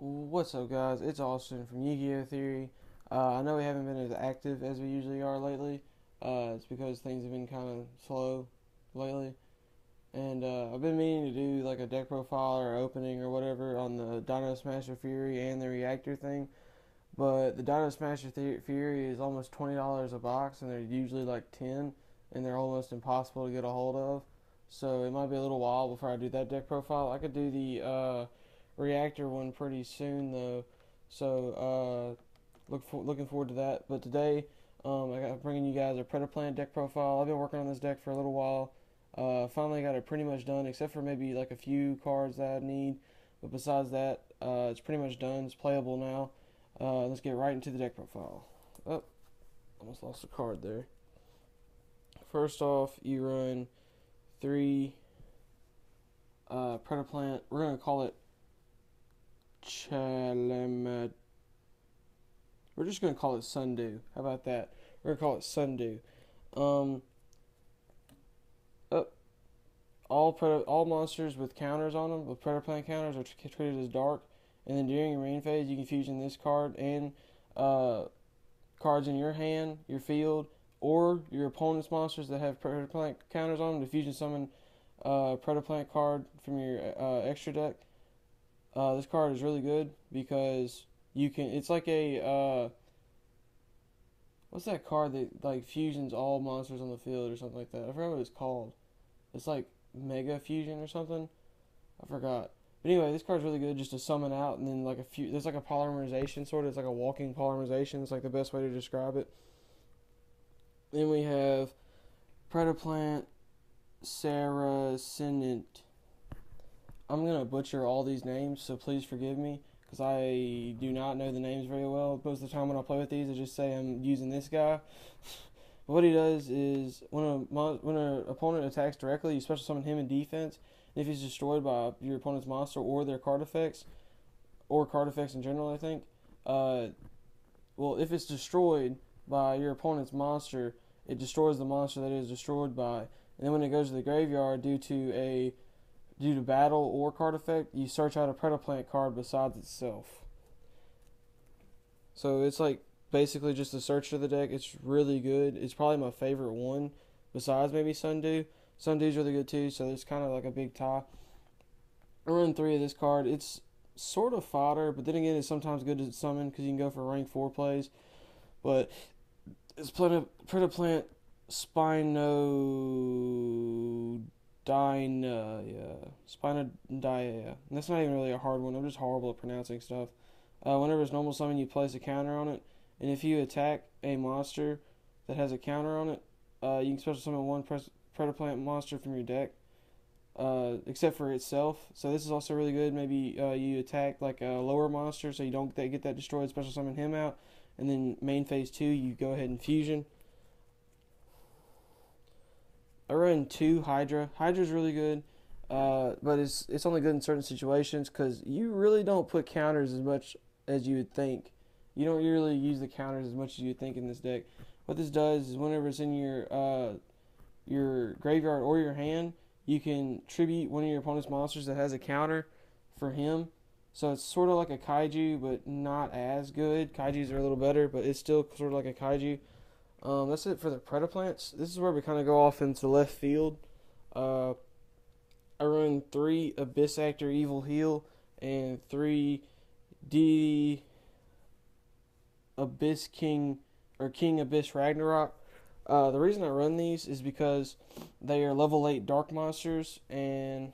What's up, guys? It's Austin from Yu-Gi-Oh! Theory. I know we haven't been as active as we usually are lately. It's because things have been kind of slow lately. And I've been meaning to do like a deck profile or opening or whatever on the Dino Smasher Fury and the Reactor thing. But the Dino Smasher Fury is almost $20 a box, and they're usually like 10, and they're almost impossible to get a hold of. So it might be a little while before I do that deck profile. I could do the Reactor one pretty soon though. So looking forward to that. But today, I got bringing you guys a Predaplant deck profile. I've been working on this deck for a little while. Finally got it pretty much done, except for maybe like a few cards that I need. But besides that, it's pretty much done. It's playable now. Let's get right into the deck profile. Oh, almost lost a card there. First off, you run three Predaplant. We're gonna call it Chalamet. We're just gonna call it Sundew. How about that? We're gonna call it Sundew. Um, all monsters with counters on them, with Predaplant counters, are treated as dark. And then during your main phase, you can fusion this card and cards in your hand, your field, or your opponent's monsters that have Predaplant counters on them to fusion summon Predaplant card from your extra deck. This card is really good because you can. It's like a what's that card that like fusions all monsters on the field or something like that? I forgot what it's called. It's like Mega Fusion or something. I forgot. But anyway, this card's really good just to summon out, and then like a few. There's like a polymerization sort of. It's like a walking polymerization. It's like the best way to describe it. Then we have Predaplant Saracinant. I'm gonna butcher all these names, so please forgive me, because I do not know the names very well. Most of the time when I play with these, I just say I'm using this guy. But what he does is when an opponent attacks directly, you special summon him in defense. And if he's destroyed by your opponent's monster or their card effects, or card effects in general, I think. If it's destroyed by your opponent's monster, it destroys the monster that it is destroyed by. And then when it goes to the graveyard due to battle or card effect, you search out a Predaplant card besides itself. So it's like basically just a search of the deck. It's really good. It's probably my favorite one, besides maybe Sundew. Sundew's really good too, so it's kind of like a big tie. I run 3 of this card. It's sort of fodder, but then again, it's sometimes good to summon because you can go for rank 4 plays. But it's Predaplant Spinodynia. Spinodynia. And that's not even really a hard one. I'm just horrible at pronouncing stuff. Whenever it's normal summon, you place a counter on it. And if you attack a monster that has a counter on it, you can special summon one Predaplant monster from your deck, except for itself. So this is also really good. Maybe you attack like a lower monster, so you don't get that destroyed. Special summon him out, and then main phase 2, you go ahead and fusion. I run 2 Hydra. Hydra's really good, but it's only good in certain situations because you really don't put counters as much as you would think. You don't really use the counters as much as you would think in this deck. What this does is whenever it's in your graveyard or your hand, you can tribute one of your opponent's monsters that has a counter for him. So it's sort of like a kaiju, but not as good. Kaijus are a little better, but it's still sort of like a kaiju. That's it for the Predaplants. This is where we kind of go off into left field. I run 3 Abyss Actor Evil Heal and 3 D Abyss King or King Abyss Ragnarok. The reason I run these is because they are level 8 dark monsters, and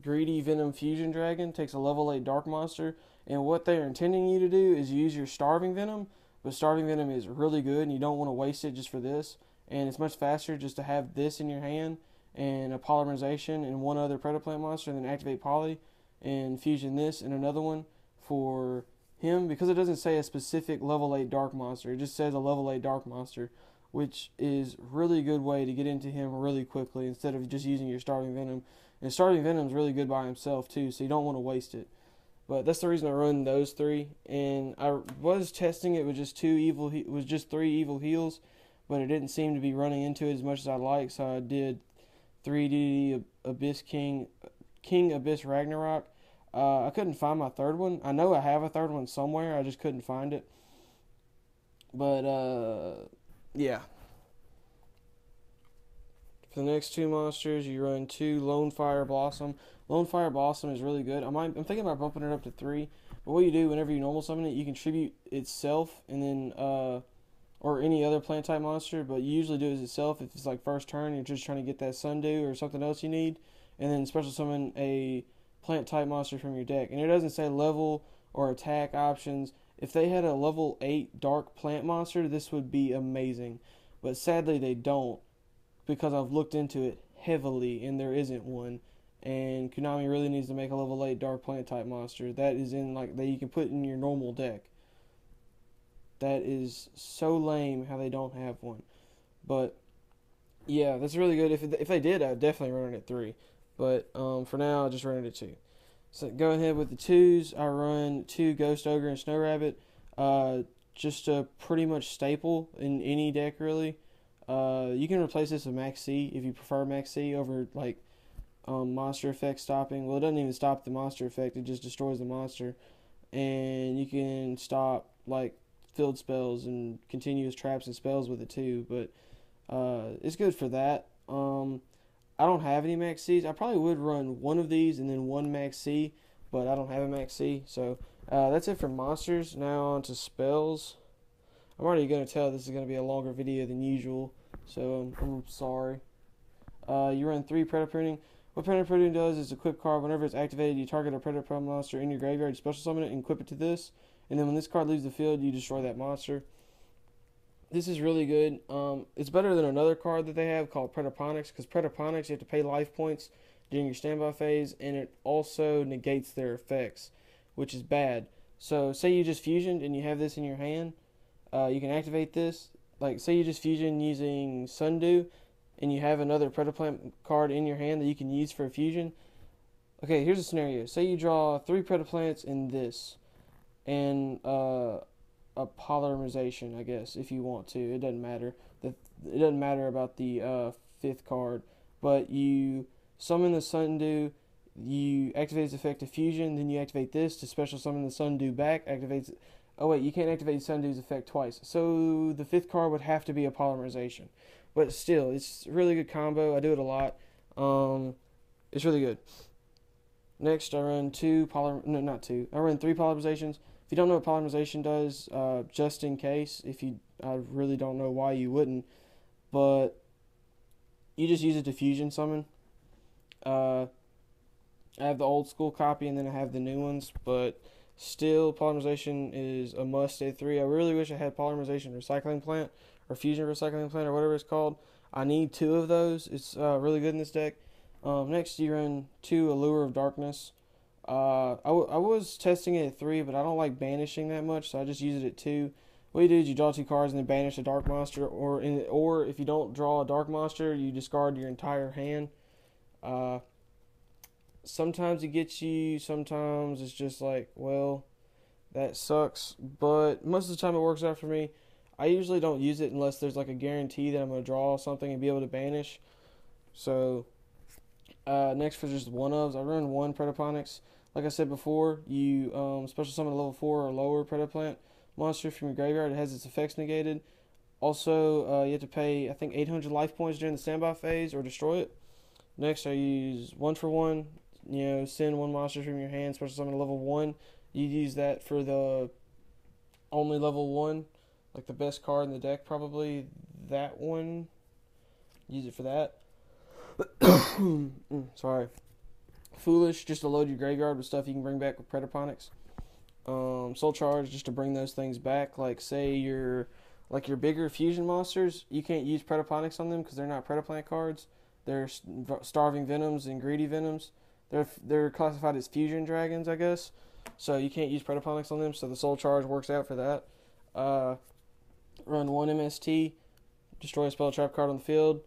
Greedy Venom Fusion Dragon takes a level 8 dark monster, and what they are intending you to do is use your Starving Venom, but Starving Venom is really good and you don't want to waste it just for this, and it's much faster just to have this in your hand and a polymerization and one other Predaplant monster, and then activate Poly and fusion this and another one for him, because it doesn't say a specific level 8 dark monster. It just says a level 8 dark monster, which is really good way to get into him really quickly instead of just using your Starving Venom. And Starving Venom is really good by himself too, so you don't want to waste it. But that's the reason I run those 3. And I was testing it with just 3 evil heals, but it didn't seem to be running into it as much as I'd like, so I did 3 DD Abyss King Abyss Ragnarok. I couldn't find my third one. I know I have a third one somewhere. I just couldn't find it. But yeah. For the next two monsters, you run 2 Lone Fire Blossom. Lone Fire Blossom is really good. I'm thinking about bumping it up to 3. But what you do whenever you normal summon it, you can tribute itself and then or any other plant type monster. But you usually do it as itself if it's like first turn. You're just trying to get that Sundew or something else you need, and then special summon a plant type monster from your deck. And it doesn't say level or attack options. If they had a level 8 dark plant monster, this would be amazing. But sadly they don't, because I've looked into it heavily and there isn't one. And Konami really needs to make a level 8 dark plant type monster that is in like that you can put in your normal deck. That is so lame how they don't have one. But yeah, that's really good. If they did, I'd definitely run it at 3. But for now, I'll just run it at 2. So go ahead with the 2s. I run 2 Ghost Ogre and Snow Rabbit. Just a pretty much staple in any deck, really. You can replace this with Max C if you prefer Max C over like monster effect stopping. Well, it doesn't even stop the monster effect; it just destroys the monster. And you can stop like field spells and continuous traps and spells with it too. But it's good for that. I don't have any Max C's. I probably would run one of these and then one Max C, but I don't have a Max C. So that's it for monsters. Now on to spells. I'm already going to tell this is going to be a longer video than usual, so I'm sorry. You run 3 Predaplant. What Predaplant does is equip card. Whenever it's activated, you target a Predaplant monster in your graveyard, you special summon it and equip it to this. And then when this card leaves the field, you destroy that monster. This is really good. It's better than another card that they have called Predaponics, because Predaponics, you have to pay life points during your standby phase, and it also negates their effects, which is bad. So say you just fusioned and you have this in your hand, you can activate this. Like say you just fusion using Sundew, and you have another Predaplant card in your hand that you can use for a fusion. Okay, here's a scenario. Say you draw 3 Predaplants in this, and a polymerization, I guess, if you want to. It doesn't matter. It doesn't matter about the 5th card. But you summon the Sundew, you activate its effect of fusion, then you activate this to special summon the Sundew back. Activates. Oh wait, you can't activate Sundew's effect twice. So the 5th card would have to be a polymerization. But still, it's a really good combo. I do it a lot. It's really good. Next, I run 3 polymerizations. If you don't know what polymerization does, just in case, I really don't know why you wouldn't, but you just use it to fusion summon. I have the old school copy and then I have the new ones, but still, polymerization is a must at 3. I really wish I had polymerization recycling plant or fusion recycling plant or whatever it's called. I need 2 of those. It's really good in this deck. Next, you run 2 Allure of Darkness. I was testing it at 3, but I don't like banishing that much, so I just use it at 2. What you do is you draw 2 cards and then banish a dark monster, or if you don't draw a dark monster, you discard your entire hand. Sometimes it gets you, sometimes it's just like, well, that sucks, but most of the time it works out for me. I usually don't use it unless there's like a guarantee that I'm going to draw something and be able to banish. So next for just one-ofs, I run 1 Predaponics. Like I said before, you special summon a level 4 or lower Predaplant monster from your graveyard. It has its effects negated. Also, you have to pay, I think, 800 life points during the standby phase or destroy it. Next, I use 1 for 1. Send 1 monster from your hand, special summon a level 1. You use that for the only level 1, like the best card in the deck, probably that one. Use it for that. Sorry. Foolish, just to load your graveyard with stuff you can bring back with Predaponics. Soul Charge, just to bring those things back. Like, say your bigger fusion monsters, you can't use Predaponics on them because they're not Predaplant cards. They're Starving Venoms and Greedy Venoms. They're classified as fusion dragons, I guess. So you can't use Predaponics on them, so the Soul Charge works out for that. Run 1 MST, destroy a spell trap card on the field.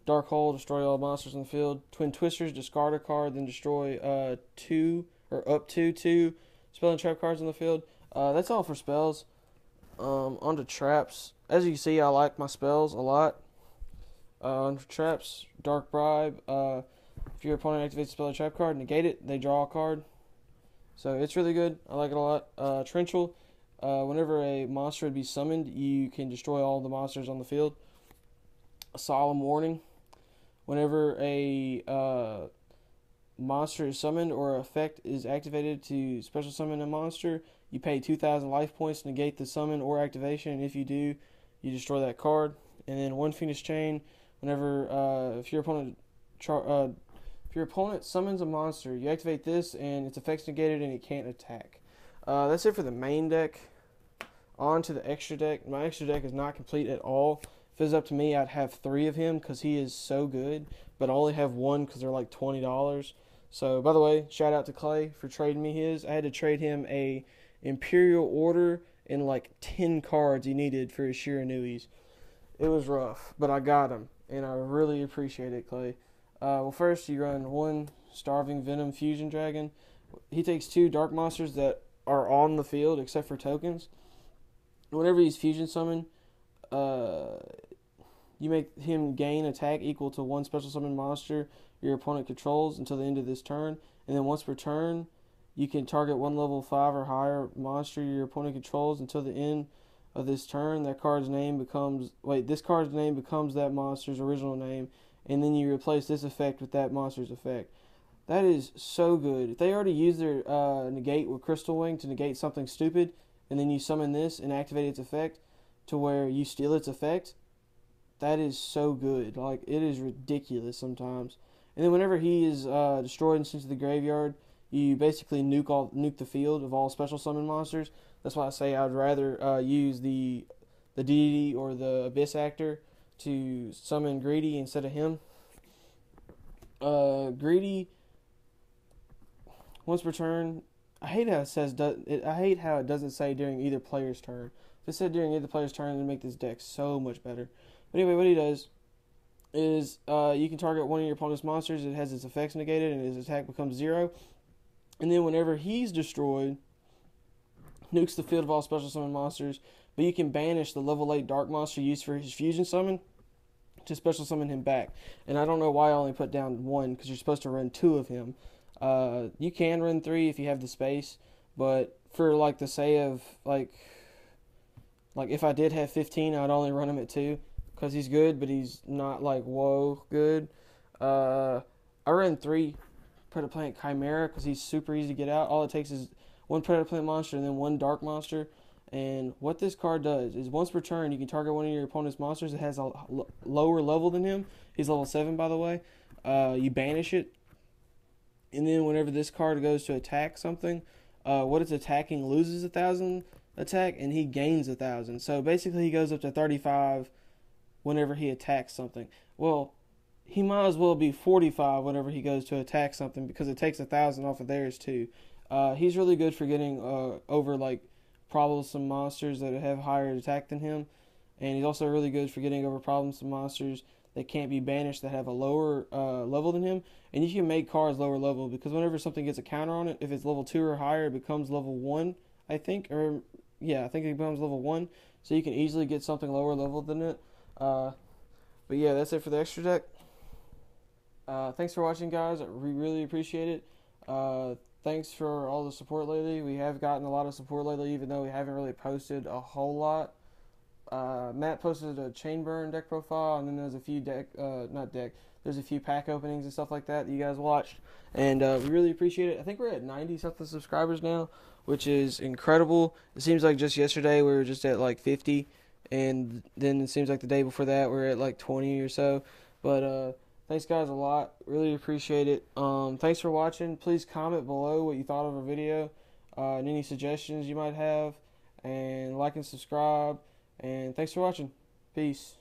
Dark Hole, destroy all monsters on the field. Twin Twisters, discard a card, then destroy 2 or up to 2 spell and trap cards on the field. That's all for spells. On to traps. As you can see, I like my spells a lot. On traps, Dark Bribe. If your opponent activates a spell or trap card, negate it. They draw a card. So it's really good. I like it a lot. Trenchel, whenever a monster would be summoned, you can destroy all the monsters on the field. A solemn warning, whenever a monster is summoned or effect is activated to special summon a monster, you pay 2,000 life points to negate the summon or activation, and if you do, you destroy that card. And then one Phoenix Chain, whenever if your opponent summons a monster, you activate this and its effects negated and it can't attack. That's it for the main deck. On to the extra deck. My extra deck is not complete at all. If it was up to me, I'd have 3 of him because he is so good, but I only have 1 because they're like $20. So, by the way, shout out to Clay for trading me his. I had to trade him a Imperial Order and like 10 cards he needed for his Shiranuis. It was rough, but I got him, and I really appreciate it, Clay. Well, first you run 1 Starving Venom Fusion Dragon. He takes 2 Dark Monsters that are on the field except for tokens. Whenever he's Fusion Summoned, you make him gain attack equal to 1 special summon monster your opponent controls until the end of this turn. And then once per turn, you can target 1 level 5 or higher monster your opponent controls until the end of this turn. This card's name becomes that monster's original name, and then you replace this effect with that monster's effect. That is so good. If they already use their negate with Crystal Wing to negate something stupid, and then you summon this and activate its effect to where you steal its effect, that is so good. Like, it is ridiculous sometimes. And then whenever he is destroyed and sent to the graveyard, you basically nuke the field of all special summon monsters. That's why I say I'd rather use the deity or the Abyss Actor to summon Greedy instead of him. Greedy, once per turn, I hate how it doesn't say during either player's turn. If it said during either player's turn, it would make this deck so much better. But anyway, what he does is you can target one of your opponent's monsters. It has its effects negated, and his attack becomes 0. And then whenever he's destroyed, nukes the field of all special summon monsters. But you can banish the level 8 dark monster used for his fusion summon to special summon him back. And I don't know why I only put down 1, because you're supposed to run 2 of him. You can run 3 if you have the space, but for like the say of like if I did have 15, I'd only run him at 2 because he's good, but he's not like whoa good. I ran 3 Predaplant Chimera because he's super easy to get out. All it takes is 1 Predaplant monster and then 1 dark monster. And what this card does is once per turn, you can target one of your opponent's monsters that has a lower level than him. He's level 7, by the way. You banish it. And then whenever this card goes to attack something, what it's attacking loses 1,000 attack, and he gains 1,000. So basically he goes up to 35 whenever he attacks something. Well, he might as well be 45 whenever he goes to attack something because it takes 1,000 off of theirs too. He's really good for getting over like troublesome monsters that have higher attack than him, and he's also really good for getting over troublesome monsters that can't be banished that have a lower level than him. And you can make cards lower level because whenever something gets a counter on it, if it's level 2 or higher, it becomes level 1, I think. I think it becomes level 1. So you can easily get something lower level than it. But yeah, that's it for the extra deck. Thanks for watching, guys. We really appreciate it. Thanks for all the support lately. We have gotten a lot of support lately, even though we haven't really posted a whole lot. Matt posted a chain burn deck profile, and then there's a few there's a few pack openings and stuff like that you guys watched, and we really appreciate it. I think we're at 90-something subscribers now, which is incredible. It seems like just yesterday we were just at like 50, and then it seems like the day before that we're at like 20 or so. But thanks, guys, a lot. Really appreciate it. Thanks for watching. Please comment below what you thought of our video, and any suggestions you might have, and like and subscribe. And thanks for watching. Peace.